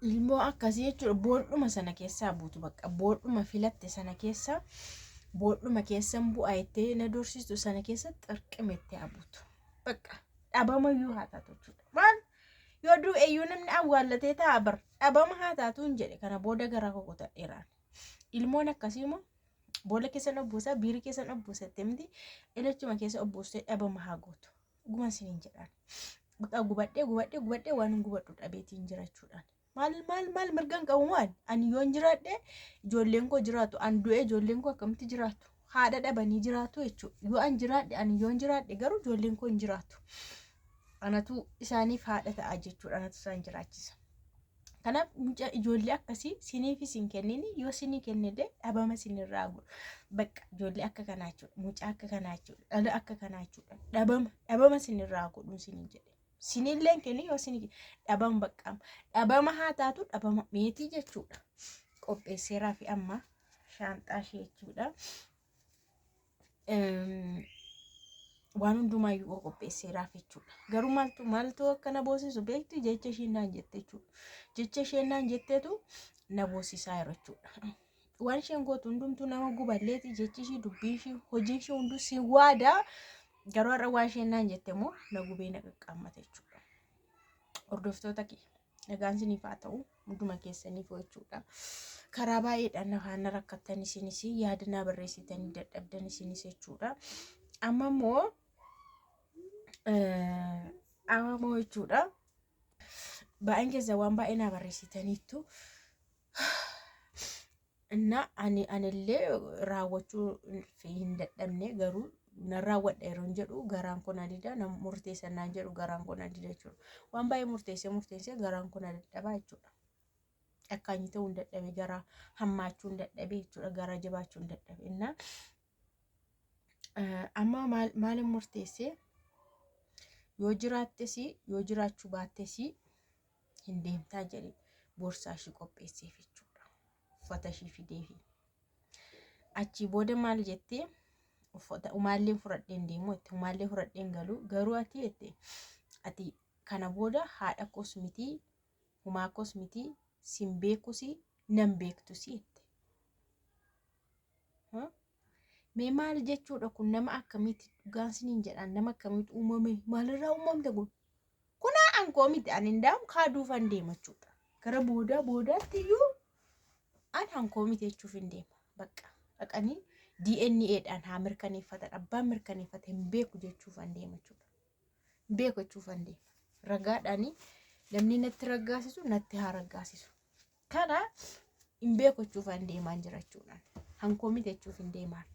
ilmoo akkasii jechuudha boodhuma sana keessaa buutu bakka boodhuma filatte sana keessa boodhuma keessan bu'aa itti na dorsistu sana keessa xirqimetti habuutu bakka dhabamayyuu haa taatu jechuudha maal yoo du'eeyyuu namni awwaallatee ta'a bar dhabama haa taatu hin jedhe kana booda garaa kokota dheeraan ilmoon akkasii immoo boolla keessan obbuusaa biirii keessan obbuusatte miti ilachuma keessa obbuustee dhabama haa gootu guma siniin jedhaan bakka gubadhee waan gubadhu dhabeetiin jirachuudhaan maal mirgan qabu maal ani yoon jiraadhe ijoolleen koo jiraatu an du'ee ijoolleen koo akkamitti jiraatu haadha dhabanii jiraatu jechuudha yoo an jiraadhe ani yoon jiraadhe garuu ijoolleen koo hin jiraatu anatu isaaniif haadha ta'a jechuudha anatu isaan jiraachisa kanaaf mucaa ijoollee akkasii siniif isin kennini yoo sinii kennede dhabama sinirraa godhu bakka ijoollee akka kanaa jechuudha mucaa akka kanaa jechuudha dhala akka kanaa jechuudha dhabama sinirraa godhu siniin jedhe sinilleen kenni yoo sinii dhabama baqqama dhabama haa taatu dhabama meetii jechuudha qopheesseeraa fi amma shaanxaa ishee jechuudha waan hundumaayyuu qopheesseeraaf jechuudha garuu maaltu akka na boosisu beektu jecha isheenaan jette jechuudha jecha isheenaan jetteetu na boosisaa yeroo jechuudha waan isheen gootu hundumtuu nama guballeeti jechi ishii dubbii ishii hojiin ishii hunduu si waadaa garuu har'a waan isheenaan jette immoo na gubee na qaqqaammata jechuudha hordoftoota kee nagaan siniif haa ta'u hunduma keessaniif jechuudha karaa baay'eedhaan na rakkattan isinis yaada na barreessitanii dadhabdan isinis jechuudha amma immoo jechuudha baay'een keessa waan baay'ee na barreessitaniittu እና anillee raawwachuu hin dadhabne garuu na raawwadha yeroo jedhu garaan kun adida na murteessannaan jedhu garaan kun adida jechuudha waan baay'ee murteessee garaan kun dadhabaa jechuudha akkaanyi ta'uu hin dadhabe garaa hammaachuu hin dadhabe jechuudha garaa jabaachuu hin dadhabe inna amma maal murteessee yoo jiraattes yoo jiraachuu baattes hin deemtaa jedhe boorsaa ishii qopheesseef jechuudha uffata ishii fideefi achi booda maal jettee uffata umaalleen fudhadheen deemu itti umaallee fudhadheen garuu ati kana booda haadha kosmitii humaa kosmitii sin beekusi nan beektusi itti mee maal jechuudha kun nama akkamitti dhugaan siniin jedhaan nama akkamitti uumame maalirraa uumamte kun ankoo miti ani ndaam kaaduufan deema jechuudha gara boodaatti iyyuu an ankoo miti jechuuf hin deema bakka dhaqanii DNAdhaan haa mirkaneeffatan abbaan mirkaneeffate hin beeku jechuufan deema jechuudha hin beeku jechuufan deema ragaadhaanii namni natti raggaasisu natti haa raggaasisu kana hin beeku jechuufan deemaan jira jechuudha ankoo miti jechuuf hin deemaan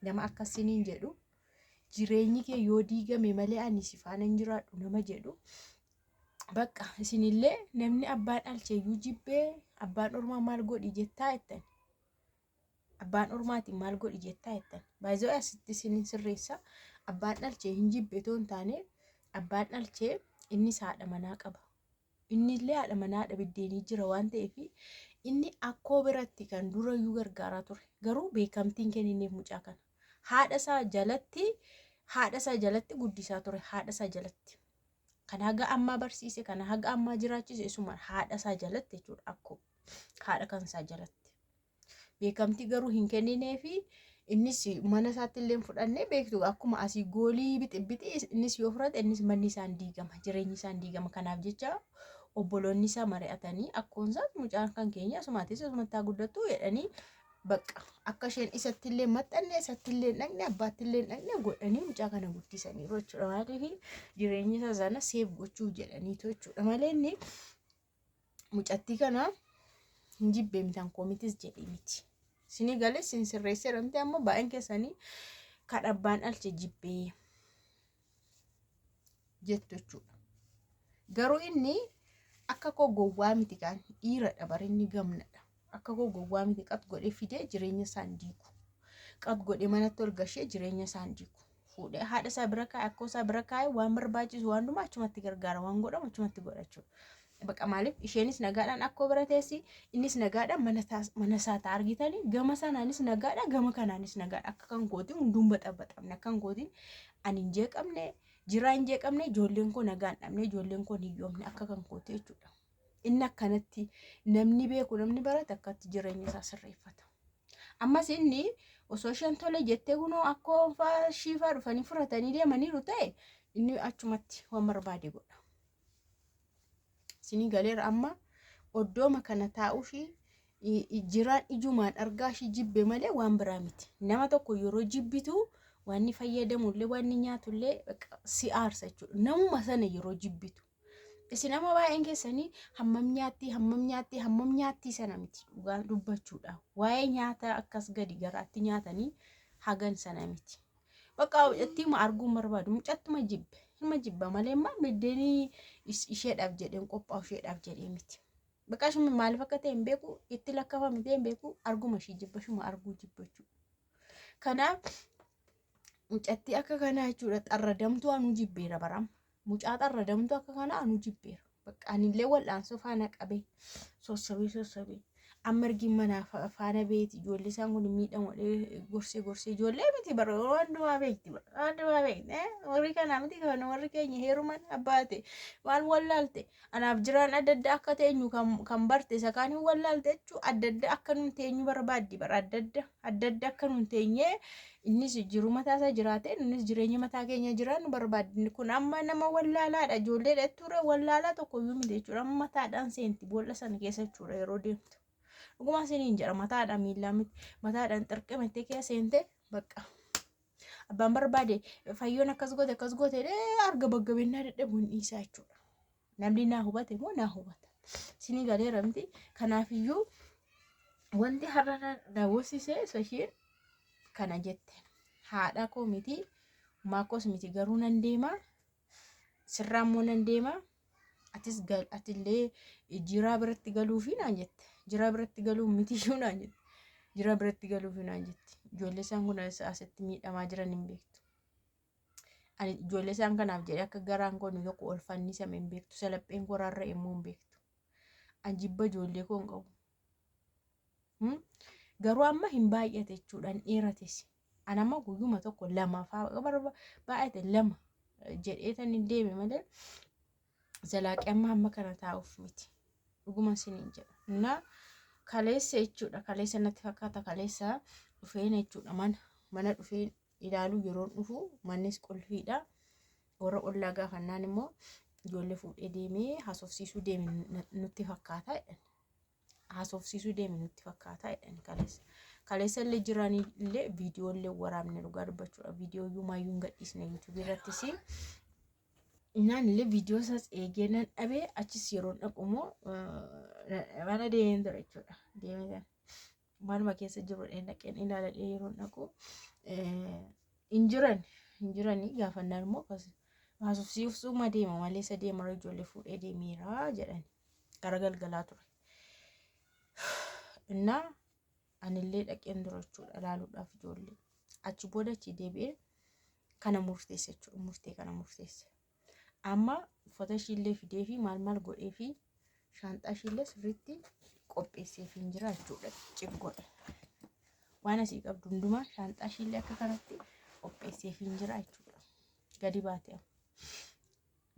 nama akkasiniin jedhu jireenyi kee yoo diigame malee ani si faana hin jiraadhu nama jedhu bakka isinillee namni abbaan dhalcheeyyuu jibbee abbaan ormaa maal godhi jettaa jettan abbaan ormaatiin maal godhi jettaa jettan baay'ee asitti isinin sirreessa abbaan dhalchee hin jibbe toon taane abbaan dhalchee inni haadha manaa qaba innillee haadha manaadha biddeenii jira waan ta'eef inni akkoo biratti kan durayyuu gargaaraa ture garuu beekamtiin kennineef mucaa kana haadha isaa jalatti guddisaa ture haadha isaa jalatti kan haga ammaa barsiise kan haga ammaa jiraachise isuma haadha isaa jalatti jechuudha akkoo haadha kan isaa jalatti beekamtii garuu hin kennineefi innis mana isaatti illee fudhannee beektu akkuma asii goolii bixi innis yoo fudhate innis manni isaan diigama jireenyi isaan diigama kanaaf jecha obboloonni isaa mari'atanii akkoonsaas mucaan kan keenya asumaatis asumatti haa guddattu jedhanii bakka akka isheen isatti illee maxxanne isatti illee dhaqne abbaatti illee dhaqne godhanii mucaa kana guddisanii jechuudha maaliif jireenyi isaa sana seef gochuu jedhaniitu jechuudha malee inni mucattii kana hin jibbee mitaan koomitis jedhee miti sinii galee sin sirreessee ramte ammoo baay'een keessanii kan abbaan dhalche jibbee jettu jechuudha garuu inni akka koo gowwaa miti kan dhiiradha barinni gamnadha akka koo gowwaa miti qat godhee fidee jireenya isaan diigu qat godhee manatti ol gashee jireenya isaan diigu fuudhee haadha isaa bira kaa'e akkoo isaa bira kaa'e waan barbaachisu waan dhuma achumatti gargaara waan godhamu achumatti godhachuudha bakka maaliif isheenis nagaadhaan akkoo bira teessi innis nagaadhaan mana isaa ta'a argitanii gama sanaanis nagaadha gama kanaanis nagaadha akka kan kootiin hunduun baxabaxamne akka kan kootiin ani hin jeeqamne jiraa hin jeeqamne ijoolleen koo nagaan dhabne ijoolleen koo hiyyoomne akka kan kootii jechuudha inni akkanatti namni beeku namni barate akkatti jireenya isaa sirreeffata. Ammas inni osoo shan tole jettee kunoo akkoo shiifaa dhufanii fudhatanii deemaniiru ta'e inni achumatti waan barbaade godha. Sinii galeera amma oddooma kana taa'uufi jiraan ijumaan argaashi jibbe malee waan biraa miti. Nama tokko yeroo jibbitu waan inni fayyadamullee waan inni nyaatullee si aarsa jechuudha. Namuma sana yeroo jibbitu. Isin amma baay'een keessanii hammam nyaatti sana miti dhugaan dubbachuudha. Waa'ee nyaata akkas gadi garaatti nyaatanii hagan sana miti. Bakka ittiin arguun barbaadu mucattuma jibbe. Ilma jibba malee biddeenii isheedhaaf jedheen qophaa'u isheedhaaf jedhee miti. Bakka shuma maaliif akka ta'e hin beeku itti lakkafame ta'e hin beeku arguma ishee jibba shuma arguu jibbachuu. Kanaaf mucatti akka kanaa jechuudha xarradamtuu anu jibbeera baram. Mucaa xarradamtuu akka kanaa anu jibbeera. Bakka anillee wal'aansoo faana qabee sossobee. Amma ergi mana faana beeti ijoollee isaan kun miidhamoodhe gorsee ijoollee miti bara wandumaa beekti warri kanaa miti kan warri keenya heeruman abbaate waan wallaalte anaaf jiraan adda adda akka teenyu kan barte isa kaan hin wallaalte jechuu adda adda akka nun teenyu barbaaddi bara adda adda akka nun teenyee innis jiru mataa isaa jiraate innis jireenya mataa keenya jiraannu barbaaddi kun amma nama wallaalaadha ijoollee dheetture wallaalaa tokko iyyuu miti jechuudha amma mataadhaan seenti boolla sana keessa jechuudha yeroo deemtu. Dhuguma siniin jedha mataadhaan miillaa miti mataadhaan xirqimettee keessa seente bakka abbaan barbaade fayyoon akkas goote arga baggabennaa dadhabuun dhiisaa jechuudha. Namni naa hubate moo naa hubata sinii galeera miti kanaafiyyuu wanti har'a daawwasisee soshiin kana jette haadha koo miti maakos miti garuu nan deema sirraan moo nan deema atillee jiraa biratti galuufi naan jette. Jira biratti galuu miti iyyuu naan jette. Jira biratti galuufi naan jette. Ijoollee isaan kun asitti miidhamaa jiran hin beektu. Ani ijoollee isaan kanaaf jedhee akka garaan koo inni tokko ol fannisame hin beektu. Salapheen koo rarra'e immoo hin beektu. Ani jibba ijoollee koo hin qabu. Garuu amma hin baay'ate jechuudha hin dheerates. Ani amma guyyuma tokko lama baay'ate lama jedhee tan hin deeme malee zalaaqee amma kana taa'uuf miti. Dhuguma siniin jedha. Na kaleessa jechuudha kaleessa natti fakkaata kaleessa dhufeen jechuudha mana dhufeen ilaaluu yeroo dhufu mannis qulfiidha. Warra ollaa gaafannaan immoo ijoollee fuudhee deemee haasofsiisuu deeme nutti fakkaata jedhan. Haasofsiisuu deeme nutti fakkaata jedhan kaleessa. Kaleessa illee jiraan illee viidiyoo illee waraabne dhugaa dubbachuudha. Viidiyoo iyyuu maayyuu hin gadhiisne YouTube irrattis. Naan illee viidiyoo isaas eegee nan dhabee achis yeroo dhaqumoo mana deemeen ture jechuudha. Deemee maaluma keessa jiru dhaqeen ilaaladhee yeroo dhaqu hin jiranii gaafannaan immoo haasofsiisuma deema malee isa deema ijoollee fuudhee deemeera jedhani gara galgalaa ture. Innaa anillee dhaqeen ture jechuudha ilaaluudhaaf ijoollee achi booda achi deebi'ee kana murteessa jechuudha murtee kana murteessa. Amma uffata ishiillee fidee fi maal godhee fi shaanxaa ishiillee sirriitti qopheessee fi jira jechuudha ciggodha. Waan asii qabdu hundumaa shaanxaa ishiillee akka kanatti qopheessee fi jira jechuudha.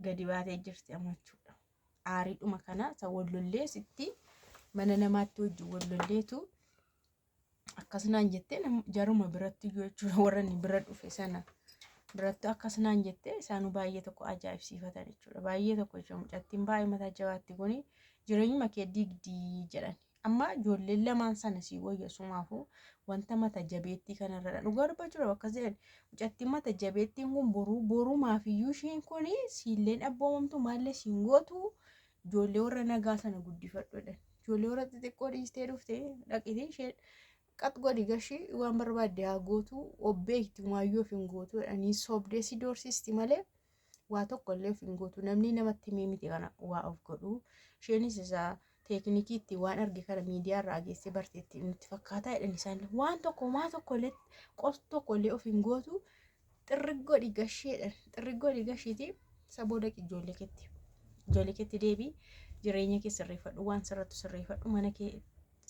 Gadi baatee jirti amma jechuudha. Aariidhuma kana isa wallollee sitti mana namaatti wajjin wallolleetu akkasnaan jettee jaruma biratti jechuudha warra inni bira dhufe sana. Biratti akkasnaan jettee isaanuu baay'ee tokko ajaa'ibsiifatan jechuudha. Baay'ee tokko jechuudha mucattiin baay'ee mataa jabaatti kuni jireenyuma kee digdii jedhan. Amma ijoolleen lamaan sana si wayyaasumaafuu wanta mata jabeettii kanarra dhugaa dubbachuudha bakka jedhan mucattiin mata jabeettiin kun borumaafiyyuu isheen kuni siilleen abboomamtu maallee siin gootu ijoollee warra nagaa sana guddifadhuudhaan. Ijoollee warra xixiqqoo dhiistee dhuftee dhaqitee isheen qat godhi gashii waan barbaadde haa gootu obbee itti maayyoo of hin gootu jedhanii sobdee si doorsisti malee waa tokko illee of hin gootu namni namatti himee miti kana waa of godhu isheenis isaa teeknikii itti waan arge kana miidiyaa irraa geessee barteetti nutti fakkaataa jedhan isaan waan tokko maa tokko illee qos tokko illee of hin gootu xirriggoo gashiiti sabooda ijoollee keetti deebii jireenya kee sirreeffadhu waan sirrattu sirreeffadhu mana kee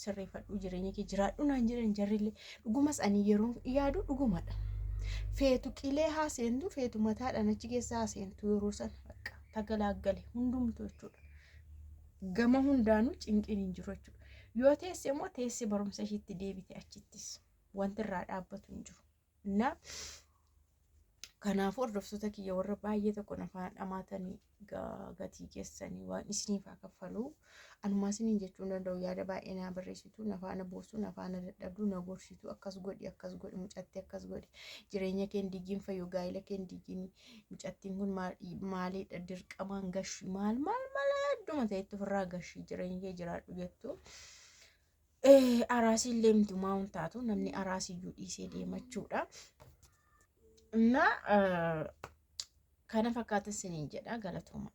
sirreeffadhu jireenya kee jiraadhu naan jedhan jarrillee dhugumas ani yeroo yaadu dhugumadha. Feetu qilee haaseentu feetu mataadhaan achi keessa haaseentu yeroo sana tagalaaggale hundumtu jechuudha. gama hundaanuu cinqiin hin jiru jechuudha. Yoo teesse immoo teesse barumsa ishiitti deebite achittis wanti irraa dhaabbatu hin jiru. Innaa kanaafuu hordoftoota kiyya warra baay'ee tokko nafaan dhamaatanii gatii keessanii waan isiniif haa kaffaluu. Anumaa isiniin jechuun danda'u yaada baay'ee na barreessitu, nafaana boossu, nafaana dadhabduu, na gorsitu, akkas godhi, mucatti akkas godhi. Jireenya kee hin diigiin fayyuu gaa'ela kee hin diigiin mucattiin kun maalidha dirqamaan gashi maal hedduma ta'etti ofirraa gashi jireenya kee jiraadhu jettu. Araasii illee miti maa taatu namni araasiyyuu dhiisee deemachuudha. እና kana fakkaata isiniin jedha galatooma.